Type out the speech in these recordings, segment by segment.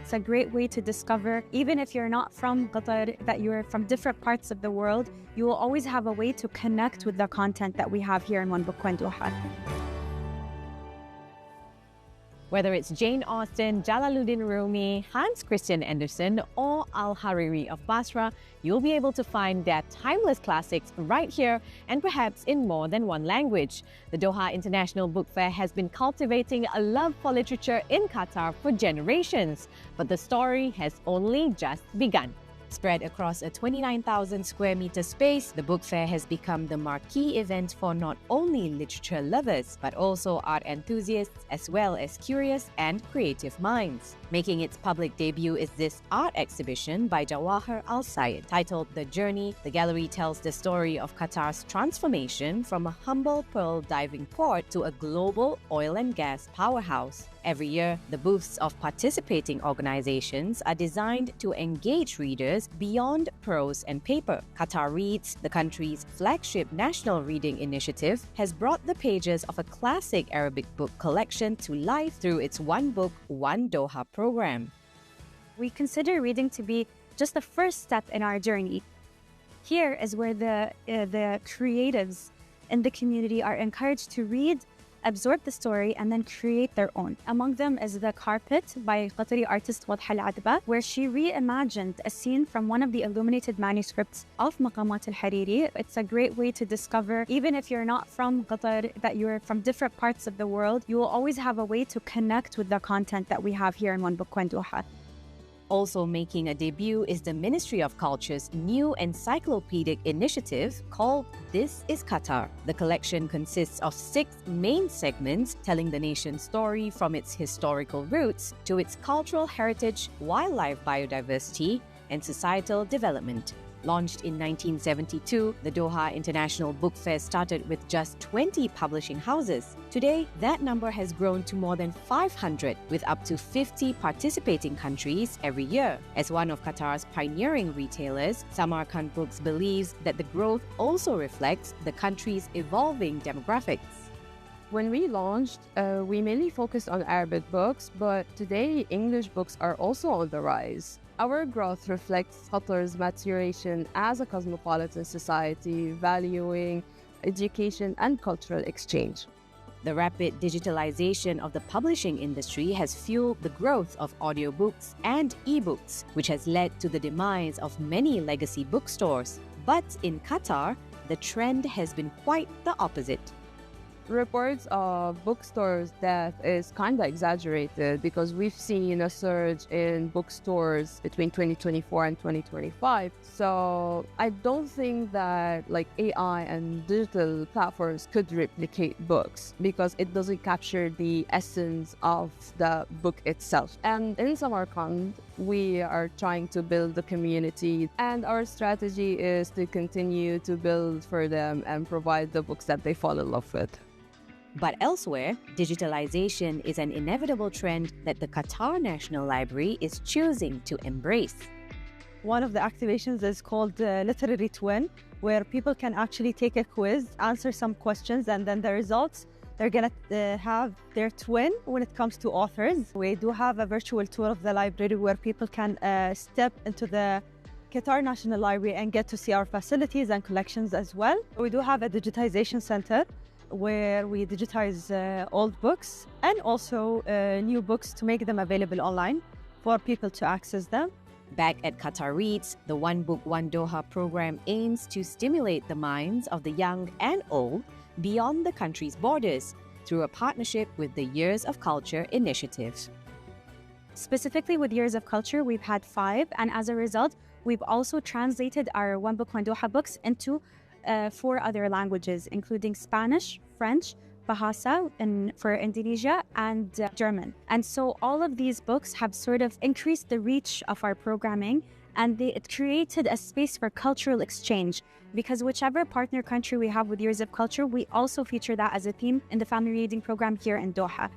It's a great way to discover, even if you're not from Qatar, that you're from different parts of the world, you will always have a way to connect with the content that we have here in One Book, One Doha. Whether it's Jane Austen, Jalaluddin Rumi, Hans Christian Andersen, or Al-Hariri of Basra, you'll be able to find their timeless classics right here and perhaps in more than one language. The Doha International Book Fair has been cultivating a love for literature in Qatar for generations, but the story has only just begun. Spread across a 29,000 square meter space, the book fair has become the marquee event for not only literature lovers, but also art enthusiasts as well as curious and creative minds. Making its public debut is this art exhibition by Jawahar Al-Sayed. Titled The Journey, the gallery tells the story of Qatar's transformation from a humble pearl diving port to a global oil and gas powerhouse. Every year, the booths of participating organizations are designed to engage readers beyond prose and paper. Qatar Reads, the country's flagship national reading initiative, has brought the pages of a classic Arabic book collection to life through its One Book, One Doha program. We consider reading to be just the first step in our journey. Here is where the creatives in the community are encouraged to read, absorb the story, and then create their own. Among them is The Carpet by Qatari artist Wadha Al-Adba, where she reimagined a scene from one of the illuminated manuscripts of Maqamat al-Hariri. It's a great way to discover, even if you're not from Qatar, that you're from different parts of the world, you will always have a way to connect with the content that we have here in One Book, One Doha. Also making a debut is the Ministry of Culture's new encyclopedic initiative called This is Qatar. The collection consists of 6 main segments telling the nation's story from its historical roots to its cultural heritage, wildlife biodiversity, and societal development. Launched in 1972, the Doha International Book Fair started with just 20 publishing houses. Today, that number has grown to more than 500, with up to 50 participating countries every year. As one of Qatar's pioneering retailers, Samarkand Books believes that the growth also reflects the country's evolving demographics. When we launched, we mainly focused on Arabic books, but today English books are also on the rise. Our growth reflects Qatar's maturation as a cosmopolitan society, valuing education and cultural exchange. The rapid digitalization of the publishing industry has fueled the growth of audiobooks and ebooks, which has led to the demise of many legacy bookstores. But in Qatar, the trend has been quite the opposite. Reports of bookstores' death is kind of exaggerated because we've seen a surge in bookstores between 2024 and 2025. So I don't think that AI and digital platforms could replicate books because it doesn't capture the essence of the book itself. And in Samarkand, we are trying to build the community, and our strategy is to continue to build for them and provide the books that they fall in love with. But elsewhere, digitalization is an inevitable trend that the Qatar National Library is choosing to embrace. One of the activations is called Literary Twin, where people can actually take a quiz, answer some questions, and then the results, they're going to have their twin when it comes to authors. We do have a virtual tour of the library where people can step into the Qatar National Library and get to see our facilities and collections as well. We do have a digitization center where we digitize old books and also new books to make them available online for people to access them. Back at Qatar Reads, the One Book, One Doha program aims to stimulate the minds of the young and old beyond the country's borders through a partnership with the Years of Culture initiative. Specifically with Years of Culture, we've had 5, and as a result, we've also translated our One Book, One Doha books into 4 other languages, including Spanish, French, Bahasa for Indonesia, and German. And so all of these books have sort of increased the reach of our programming, and it created a space for cultural exchange, because whichever partner country we have with Years of Culture, we also feature that as a theme in the family reading program here in Doha.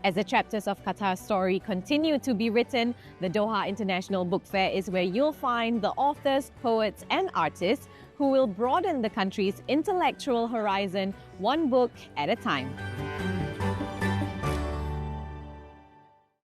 As the chapters of Qatar's story continue to be written, the Doha International Book Fair is where you'll find the authors, poets, and artists who will broaden the country's intellectual horizon one book at a time.